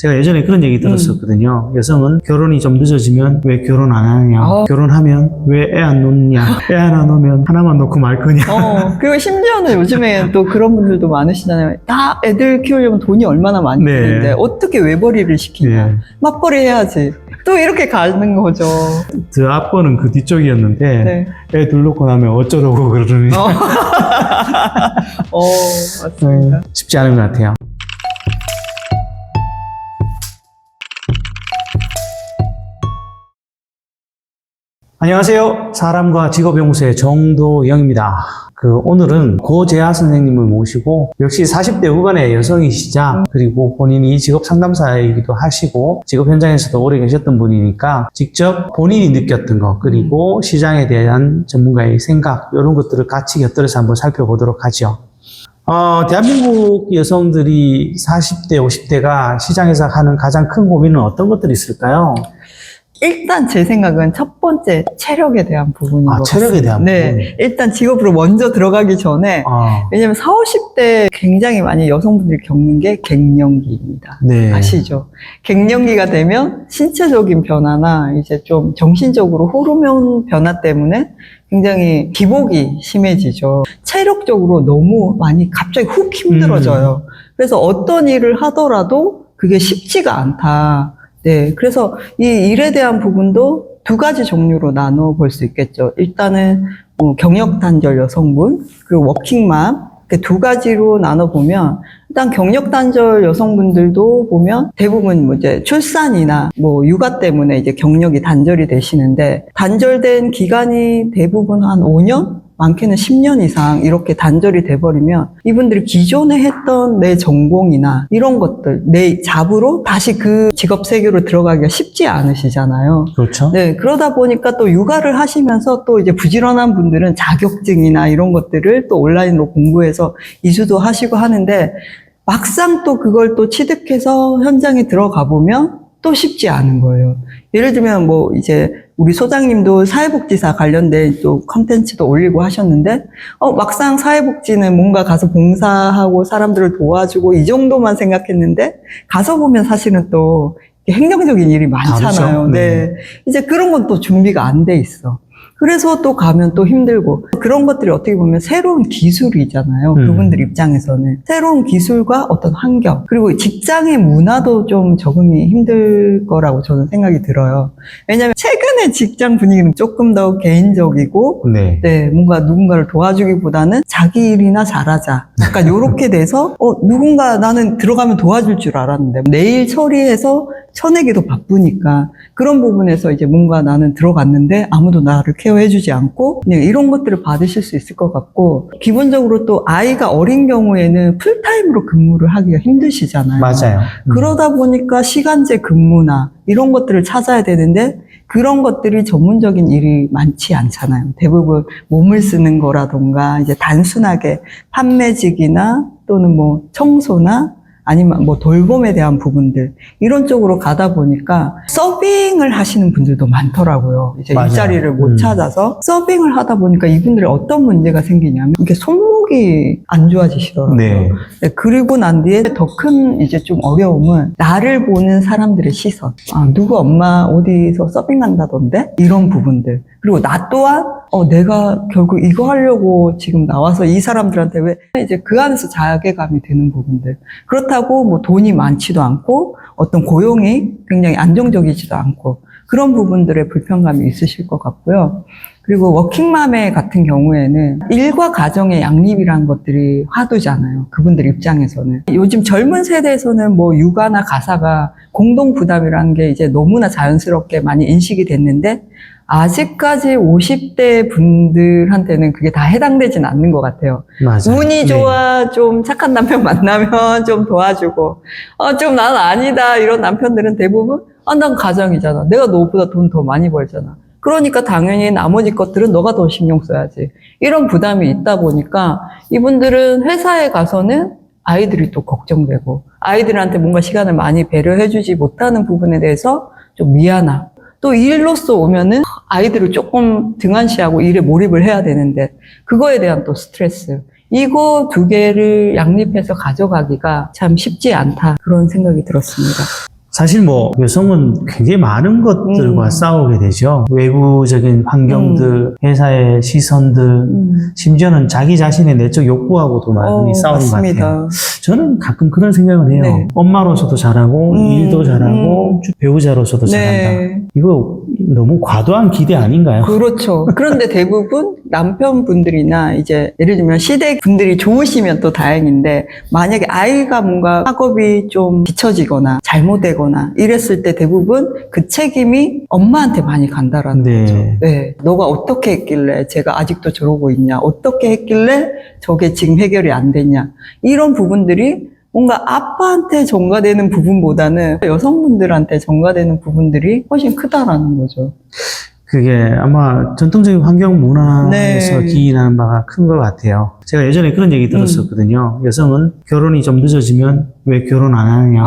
제가 예전에 그런 얘기 들었었거든요. 여성은 결혼이 좀 늦어지면 왜 결혼 안 하느냐, 결혼하면 왜 애 안 놓느냐, 애 하나 놓으면 하나만 놓고 말 거냐. 그리고 심지어는 요즘에 또 그런 분들도 많으시잖아요. 다 애들 키우려면 돈이 얼마나 많이 네. 드는데 어떻게 외벌이를 시키냐. 네. 맞벌이 해야지. 또 이렇게 가는 거죠. 저 아빠는 그 뒤쪽이었는데 네. 애 둘 놓고 나면 어쩌라고 그러더니 맞습니다. 쉽지 않은 것 같아요. 안녕하세요. 사람과 직업연구소의 정도영입니다. 오늘은 고재하 선생님을 모시고 역시 40대 후반의 여성이시자 그리고 본인이 직업 상담사이기도 하시고 직업 현장에서도 오래 계셨던 분이니까 직접 본인이 느꼈던 것 그리고 시장에 대한 전문가의 생각 이런 것들을 같이 곁들여서 한번 살펴보도록 하죠. 대한민국 여성들이 40대, 50대가 시장에서 하는 가장 큰 고민은 어떤 것들이 있을까요? 일단 제 생각은 첫 번째 체력에 대한 부분인 것 같습니다. 체력에 대한 부분. 네, 일단 직업으로 먼저 들어가기 전에 왜냐면 40, 50대 굉장히 많이 여성분들이 겪는 게 갱년기입니다. 네. 아시죠? 갱년기가 되면 신체적인 변화나 이제 좀 정신적으로 호르몬 변화 때문에 굉장히 기복이 심해지죠. 체력적으로 너무 많이 갑자기 훅 힘들어져요. 그래서 어떤 일을 하더라도 그게 쉽지가 않다. 네, 그래서 이 일에 대한 부분도 두 가지 종류로 나눠 볼 수 있겠죠. 일단은 경력 단절 여성분 그리고 워킹맘 두 가지로 나눠 보면 일단 경력 단절 여성분들도 보면 대부분 이제 출산이나 육아 때문에 이제 경력이 단절이 되시는데 단절된 기간이 대부분 한 5년? 많게는 10년 이상 이렇게 단절이 돼버리면 이분들이 기존에 했던 내 전공이나 이런 것들, 내 잡으로 다시 그 직업 세계로 들어가기가 쉽지 않으시잖아요. 그렇죠. 네, 그러다 보니까 또 육아를 하시면서 또 이제 부지런한 분들은 자격증이나 이런 것들을 또 온라인으로 공부해서 이수도 하시고 하는데 막상 또 그걸 또 취득해서 현장에 들어가 보면 또 쉽지 않은 거예요. 예를 들면 이제 우리 소장님도 사회복지사 관련된 또 컨텐츠도 올리고 하셨는데 막상 사회복지는 뭔가 가서 봉사하고 사람들을 도와주고 이 정도만 생각했는데 가서 보면 사실은 또 행정적인 일이 많잖아요. 네. 이제 그런 건 또 준비가 안 돼 있어. 그래서 또 가면 또 힘들고 그런 것들이 어떻게 보면 새로운 기술이잖아요. 그분들 입장에서는 새로운 기술과 어떤 환경 그리고 직장의 문화도 좀 적응이 힘들 거라고 저는 생각이 들어요. 왜냐하면 최근에 직장 분위기는 조금 더 개인적이고 네, 뭔가 누군가를 도와주기보다는 자기 일이나 잘하자 약간 요렇게 돼서 누군가 나는 들어가면 도와줄 줄 알았는데 내일 처리해서 쳐내기도 바쁘니까 그런 부분에서 이제 뭔가 나는 들어갔는데 아무도 나를 케어해주지 않고 그냥 이런 것들을 받으실 수 있을 것 같고 기본적으로 또 아이가 어린 경우에는 풀타임으로 근무를 하기가 힘드시잖아요. 맞아요. 그러다 보니까 시간제 근무나 이런 것들을 찾아야 되는데 그런 것들이 전문적인 일이 많지 않잖아요. 대부분 몸을 쓰는 거라던가 이제 단순하게 판매직이나 또는 청소나 아니면 돌봄에 대한 부분들 이런 쪽으로 가다 보니까 서빙을 하시는 분들도 많더라고요. 이제 맞아요. 일자리를 못 찾아서 서빙을 하다 보니까 이분들이 어떤 문제가 생기냐면 이게 손목이 안 좋아지시더라고요. 네. 네, 그리고 난 뒤에 더 큰 이제 좀 어려움은 나를 보는 사람들의 시선. 누구 엄마 어디서 서빙한다던데? 이런 부분들. 그리고 나 또한 내가 결국 이거 하려고 지금 나와서 이 사람들한테 왜 이제 그 안에서 자괴감이 드는 부분들. 그렇다고 돈이 많지도 않고 어떤 고용이 굉장히 안정적이지도 않고 그런 부분들의 불편감이 있으실 것 같고요. 그리고 워킹맘의 같은 경우에는 일과 가정의 양립이라는 것들이 화두잖아요. 그분들 입장에서는. 요즘 젊은 세대에서는 육아나 가사가 공동 부담이라는 게 이제 너무나 자연스럽게 많이 인식이 됐는데 아직까지 50대 분들한테는 그게 다 해당되진 않는 것 같아요. 맞아요. 운이 좋아, 좀 착한 남편 만나면 좀 도와주고, 좀 난 아니다, 이런 남편들은 대부분, 난 가정이잖아. 내가 너보다 돈 더 많이 벌잖아. 그러니까 당연히 나머지 것들은 너가 더 신경 써야지. 이런 부담이 있다 보니까 이분들은 회사에 가서는 아이들이 또 걱정되고, 아이들한테 뭔가 시간을 많이 배려해주지 못하는 부분에 대해서 좀 미안함. 또 일로서 오면은 아이들을 조금 등한시하고 일에 몰입을 해야 되는데 그거에 대한 또 스트레스 이거 두 개를 양립해서 가져가기가 참 쉽지 않다 그런 생각이 들었습니다. 사실 뭐 여성은 굉장히 많은 것들과 싸우게 되죠. 외부적인 환경들, 회사의 시선들, 심지어는 자기 자신의 내적 욕구하고도 많이 싸우는 맞습니다. 것 같아요. 저는 가끔 그런 생각을 해요. 네. 엄마로서도 잘하고 일도 잘하고 배우자로서도 잘한다. 네. 이거 너무 과도한 기대 아닌가요? 그렇죠. 그런데 대부분 남편분들이나 이제 예를 들면 시댁 분들이 좋으시면 또 다행인데 만약에 아이가 뭔가 학업이 좀 뒤처지거나 잘못되거나 이랬을 때 대부분 그 책임이 엄마한테 많이 간다라는 네. 거죠. 네. 너가 어떻게 했길래 제가 아직도 저러고 있냐? 어떻게 했길래 저게 지금 해결이 안 됐냐? 이런 부분들이 뭔가 아빠한테 전가되는 부분보다는 여성분들한테 전가되는 부분들이 훨씬 크다라는 거죠. 그게 아마 전통적인 환경 문화에서 네. 기인하는 바가 큰 것 같아요. 제가 예전에 그런 얘기 들었었거든요. 여성은 결혼이 좀 늦어지면 왜 결혼 안 하느냐.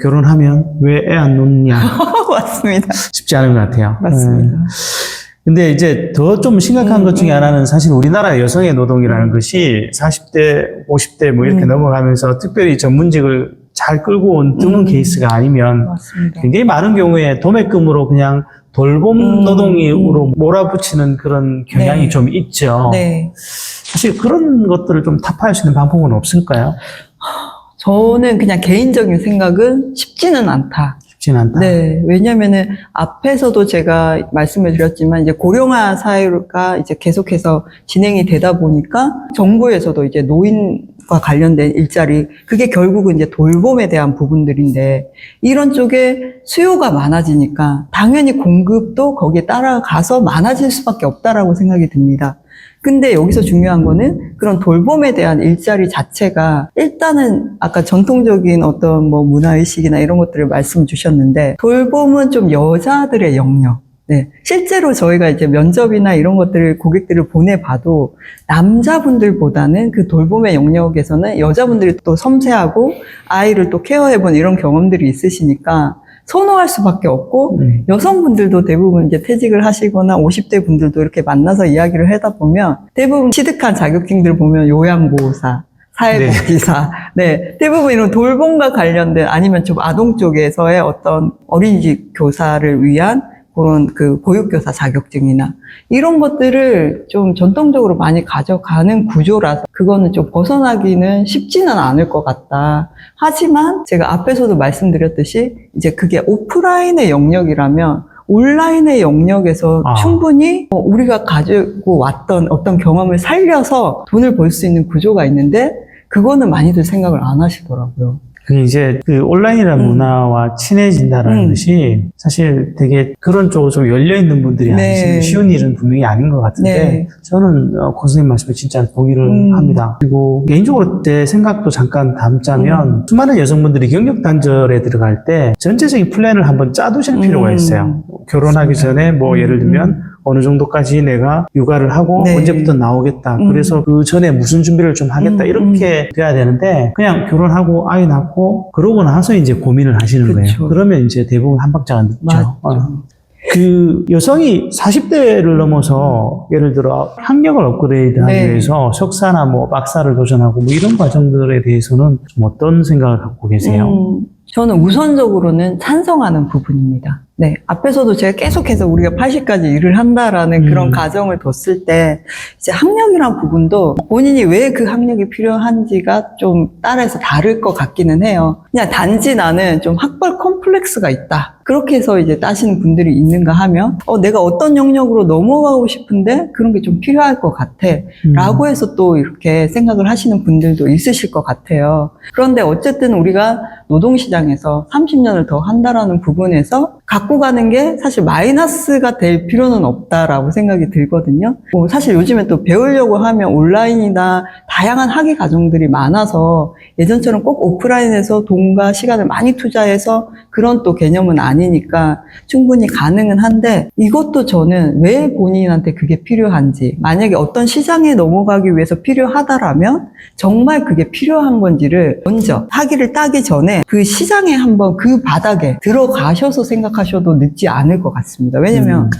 결혼하면 왜 애 안 놓느냐. 맞습니다. 쉽지 않은 것 같아요. 맞습니다. 근데 이제 더 좀 심각한 것 중에 하나는 사실 우리나라 여성의 노동이라는 것이 40대, 50대 뭐 이렇게 넘어가면서 특별히 전문직을 잘 끌고 온 드문 케이스가 아니면 맞습니다. 굉장히 많은 경우에 도매금으로 그냥 돌봄 노동으로 몰아붙이는 그런 경향이 네. 좀 있죠. 네. 사실 그런 것들을 좀 타파할 수 있는 방법은 없을까요? 저는 그냥 개인적인 생각은 쉽지는 않다. 쉽진 않다. 네. 왜냐면은 앞에서도 제가 말씀을 드렸지만 이제 고령화 사회가 이제 계속해서 진행이 되다 보니까 정부에서도 이제 노인과 관련된 일자리, 그게 결국은 이제 돌봄에 대한 부분들인데 이런 쪽에 수요가 많아지니까 당연히 공급도 거기에 따라가서 많아질 수밖에 없다라고 생각이 듭니다. 근데 여기서 중요한 거는 그런 돌봄에 대한 일자리 자체가 일단은 아까 전통적인 어떤 뭐 문화의식이나 이런 것들을 말씀 주셨는데 돌봄은 좀 여자들의 영역. 네. 실제로 저희가 이제 면접이나 이런 것들을 고객들을 보내봐도 남자분들보다는 그 돌봄의 영역에서는 여자분들이 또 섬세하고 아이를 또 케어해본 이런 경험들이 있으시니까 선호할 수밖에 없고 여성분들도 대부분 이제 퇴직을 하시거나 50대 분들도 이렇게 만나서 이야기를 하다 보면 대부분 취득한 자격증들 보면 요양보호사, 사회복지사, 네. 대부분 이런 돌봄과 관련된 아니면 좀 아동 쪽에서의 어떤 어린이집 교사를 위한 그런 그 보육교사 자격증이나 이런 것들을 좀 전통적으로 많이 가져가는 구조라서 그거는 좀 벗어나기는 쉽지는 않을 것 같다. 하지만 제가 앞에서도 말씀드렸듯이 이제 그게 오프라인의 영역이라면 온라인의 영역에서 충분히 우리가 가지고 왔던 어떤 경험을 살려서 돈을 벌 수 있는 구조가 있는데 그거는 많이들 생각을 안 하시더라고요. 그게 이제 그 온라인이라는 문화와 친해진다라는 것이 사실 되게 그런 쪽으로 좀 열려있는 분들이 아니시면 쉬운 일은 분명히 아닌 것 같은데 저는 고수님 말씀에 진짜 동의를 합니다. 그리고 개인적으로 제 생각도 잠깐 담자면 수많은 여성분들이 경력 단절에 들어갈 때 전체적인 플랜을 한번 짜두실 필요가 있어요. 결혼하기 전에 뭐 예를 들면 어느 정도까지 내가 육아를 하고 언제부터 나오겠다. 그래서 그 전에 무슨 준비를 좀 하겠다. 이렇게 돼야 되는데 그냥 결혼하고 아이 낳고 그러고 나서 이제 고민을 하시는 거예요. 그러면 이제 대부분 한 박자가 늦죠. 그 여성이 40대를 넘어서 예를 들어 학력을 업그레이드하기 위해서 석사나 뭐 박사를 도전하고 뭐 이런 과정들에 대해서는 좀 어떤 생각을 갖고 계세요? 저는 우선적으로는 찬성하는 부분입니다. 네. 앞에서도 제가 계속해서 우리가 80까지 일을 한다라는 그런 가정을 뒀을 때, 이제 학력이란 부분도 본인이 왜 그 학력이 필요한지가 좀 따라서 다를 것 같기는 해요. 그냥 단지 나는 좀 학벌 컴플렉스가 있다. 그렇게 해서 이제 따시는 분들이 있는가 하면, 내가 어떤 영역으로 넘어가고 싶은데 그런 게 좀 필요할 것 같아. 라고 해서 또 이렇게 생각을 하시는 분들도 있으실 것 같아요. 그런데 어쨌든 우리가 노동시장에서 30년을 더 한다라는 부분에서 갖고 가는 게 사실 마이너스가 될 필요는 없다라고 생각이 들거든요. 사실 요즘에 또 배우려고 하면 온라인이나 다양한 학위 과정들이 많아서 예전처럼 꼭 오프라인에서 돈과 시간을 많이 투자해서 그런 또 개념은 아니니까 충분히 가능은 한데 이것도 저는 왜 본인한테 그게 필요한지 만약에 어떤 시장에 넘어가기 위해서 필요하다라면 정말 그게 필요한 건지를 먼저 학위를 따기 전에 그 시장에 한번 그 바닥에 들어가셔서 생각하셔도 늦지 않을 것 같습니다. 왜냐면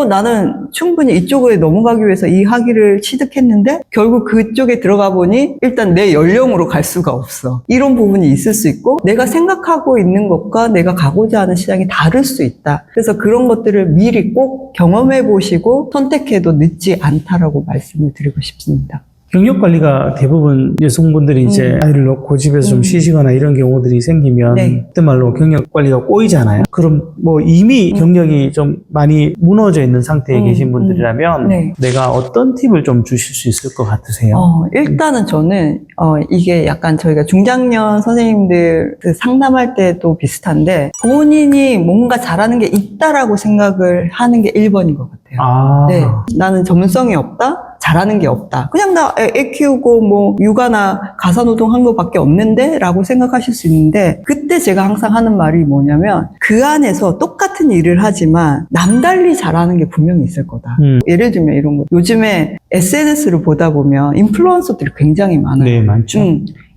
나는 충분히 이쪽에 넘어가기 위해서 이 학위를 취득했는데 결국 그쪽에 들어가 보니 일단 내 연령으로 갈 수가 없어. 이런 부분이 있을 수 있고 내가 생각하고 있는 것과 내가 가고자 하는 시장이 다를 수 있다. 그래서 그런 것들을 미리 꼭 경험해 보시고 선택해도 늦지 않다라고 말씀을 드리고 싶습니다. 경력 관리가 대부분 여성분들이 이제 아이를 놓고 집에서 좀 쉬시거나 이런 경우들이 생기면 네. 그때 말로 경력 관리가 꼬이잖아요. 그럼 뭐 이미 경력이 좀 많이 무너져 있는 상태에 계신 분들이라면 네. 내가 어떤 팁을 좀 주실 수 있을 것 같으세요? 일단은 저는 이게 약간 저희가 중장년 선생님들 그 상담할 때도 비슷한데 본인이 뭔가 잘하는 게 있다라고 생각을 하는 게 1번인 것 같아요. 네, 나는 전문성이 없다? 잘하는 게 없다. 그냥 나 애 키우고 뭐 육아나 가사노동 한 거밖에 없는데? 라고 생각하실 수 있는데 그때 제가 항상 하는 말이 뭐냐면 그 안에서 똑같은 일을 하지만 남달리 잘하는 게 분명히 있을 거다. 예를 들면 이런 거. 요즘에 SNS를 보다 보면 인플루언서들이 굉장히 많아요. 네, 많죠.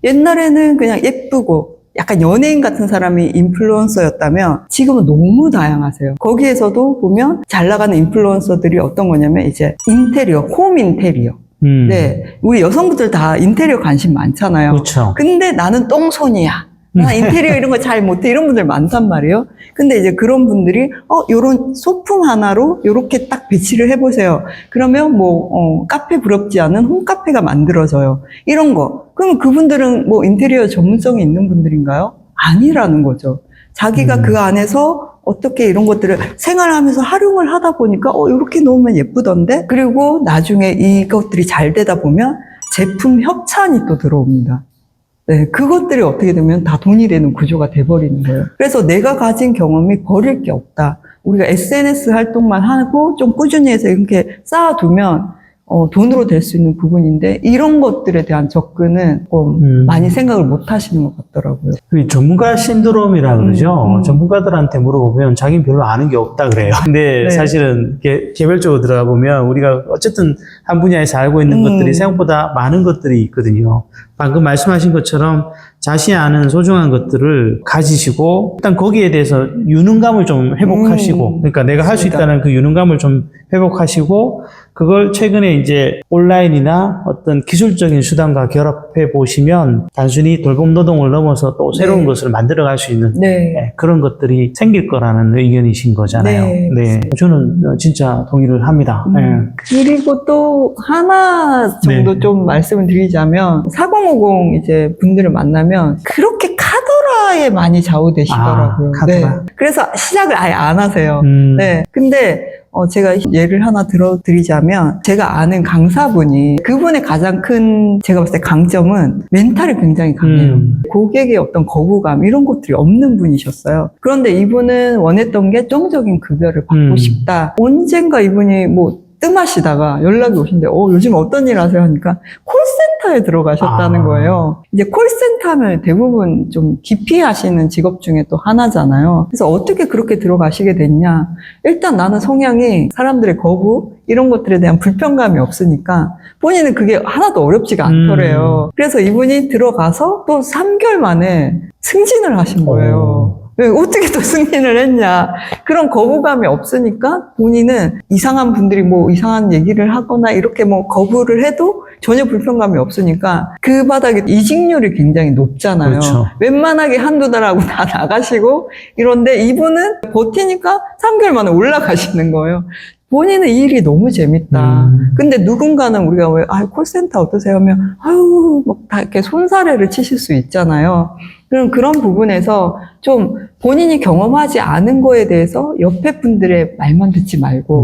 옛날에는 그냥 예쁘고 약간 연예인 같은 사람이 인플루언서였다면 지금은 너무 다양하세요. 거기에서도 보면 잘 나가는 인플루언서들이 어떤 거냐면 이제 인테리어, 홈 인테리어. 네, 우리 여성분들 다 인테리어 관심 많잖아요. 그렇죠. 근데 나는 똥손이야. 나 인테리어 이런 거 잘 못해. 이런 분들 많단 말이에요. 근데 이제 그런 분들이 요런 소품 하나로 요렇게 딱 배치를 해보세요. 그러면 뭐 카페 부럽지 않은 홈카페가 만들어져요. 이런 거. 그럼 그분들은 뭐 인테리어 전문성이 있는 분들인가요? 아니라는 거죠. 자기가 그 안에서 어떻게 이런 것들을 생활하면서 활용을 하다 보니까 이렇게 놓으면 예쁘던데? 그리고 나중에 이것들이 잘 되다 보면 제품 협찬이 또 들어옵니다. 네, 그것들이 어떻게 되면 다 돈이 되는 구조가 돼버리는 거예요. 그래서 내가 가진 경험이 버릴 게 없다. 우리가 SNS 활동만 하고 좀 꾸준히 해서 이렇게 쌓아두면 돈으로 될 수 있는 부분인데 이런 것들에 대한 접근은 많이 생각을 못 하시는 것 같더라고요. 그 전문가 신드롬이라 그러죠. 전문가들한테 물어보면 자기는 별로 아는 게 없다 그래요. 근데 네. 사실은 개별적으로 들어가 보면 우리가 어쨌든 한 분야에서 알고 있는 것들이 생각보다 많은 것들이 있거든요. 방금 말씀하신 것처럼 자신이 아는 소중한 것들을 가지시고 일단 거기에 대해서 유능감을 좀 회복하시고 그러니까 내가 할 수 있다는 그 유능감을 좀 회복하시고 그걸 최근에 이제 온라인이나 어떤 기술적인 수단과 결합해 보시면 단순히 돌봄 노동을 넘어서 또 새로운 것을 만들어 갈 수 있는 그런 것들이 생길 거라는 의견이신 거잖아요. 네. 저는 진짜 동의를 합니다. 그리고 또 하나 정도 좀 말씀을 드리자면 4050 이제 분들을 만나면 그렇게 카더라에 많이 좌우되시더라고요. 카더라. 그래서 시작을 아예 안 하세요. 네. 근데 제가 예를 하나 들어드리자면 제가 아는 강사분이 그분의 가장 큰 제가 봤을 때 강점은 멘탈이 굉장히 강해요. 고객의 어떤 거부감 이런 것들이 없는 분이셨어요. 그런데 이분은 원했던 게 정적인 급여를 받고 싶다. 언젠가 이분이 뭐 뜸하시다가 연락이 오신데 요즘 어떤 일 하세요? 하니까 콜센터에 들어가셨다는 거예요. 이제 콜센터 하면 대부분 좀 기피 하시는 직업 중에 또 하나잖아요. 그래서 어떻게 그렇게 들어가시게 됐냐? 일단 나는 성향이 사람들의 거부 이런 것들에 대한 불편감이 없으니까 본인은 그게 하나도 어렵지가 않더래요. 그래서 이분이 들어가서 또 3개월 만에 승진을 하신 거예요. 왜 어떻게 또 승진을 했냐. 그런 거부감이 없으니까 본인은 이상한 분들이 뭐 이상한 얘기를 하거나 이렇게 뭐 거부를 해도 전혀 불편감이 없으니까 그 바닥에 이직률이 굉장히 높잖아요. 그렇죠. 웬만하게 한두 달하고 다 나가시고 이런데 이분은 버티니까 3개월 만에 올라가시는 거예요. 본인은 이 일이 너무 재밌다. 근데 누군가는 우리가 왜, 콜센터 어떠세요? 하면, 막 다 이렇게 손사래를 치실 수 있잖아요. 그런 부분에서 좀 본인이 경험하지 않은 거에 대해서 옆에 분들의 말만 듣지 말고,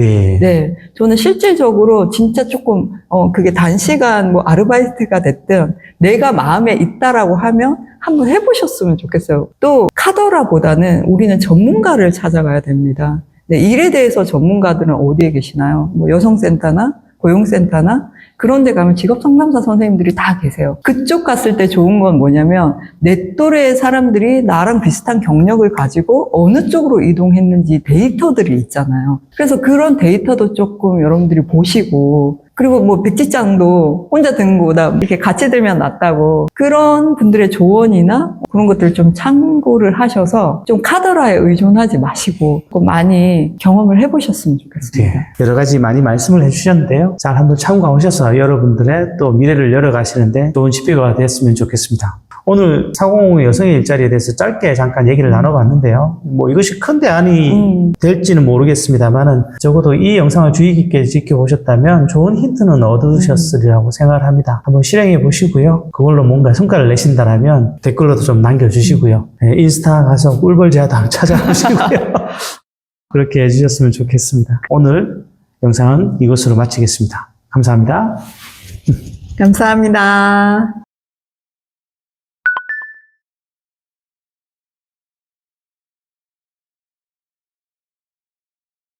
저는 실질적으로 진짜 조금, 그게 단시간 뭐 아르바이트가 됐든 내가 마음에 있다라고 하면 한번 해보셨으면 좋겠어요. 또 카더라보다는 우리는 전문가를 찾아가야 됩니다. 네, 일에 대해서 전문가들은 어디에 계시나요? 뭐 여성센터나 고용센터나 그런 데 가면 직업 상담사 선생님들이 다 계세요. 그쪽 갔을 때 좋은 건 뭐냐면 내 또래의 사람들이 나랑 비슷한 경력을 가지고 어느 쪽으로 이동했는지 데이터들이 있잖아요. 그래서 그런 데이터도 조금 여러분들이 보시고, 그리고 뭐 백지장도 혼자 드는 거보다 이렇게 같이 들면 낫다고, 그런 분들의 조언이나 그런 것들을 좀 참고를 하셔서 좀 카더라에 의존하지 마시고 많이 경험을 해보셨으면 좋겠습니다. 네, 여러 가지 많이 말씀을 해주셨는데요. 잘 한번 참고하셔서 여러분들의 또 미래를 열어가시는데 좋은 시비가 됐으면 좋겠습니다. 오늘 450 여성의 일자리에 대해서 짧게 잠깐 얘기를 나눠봤는데요. 뭐 이것이 큰 대안이 될지는 모르겠습니다만은 적어도 이 영상을 주의 깊게 지켜보셨다면 좋은 힌트는 얻으셨으리라고 생각을 합니다. 한번 실행해 보시고요. 그걸로 뭔가 성과를 내신다라면 댓글로도 좀 남겨주시고요. 네, 인스타 가서 꿀벌제화당 찾아보시고요. 그렇게 해주셨으면 좋겠습니다. 오늘 영상은 이것으로 마치겠습니다. 감사합니다. 감사합니다.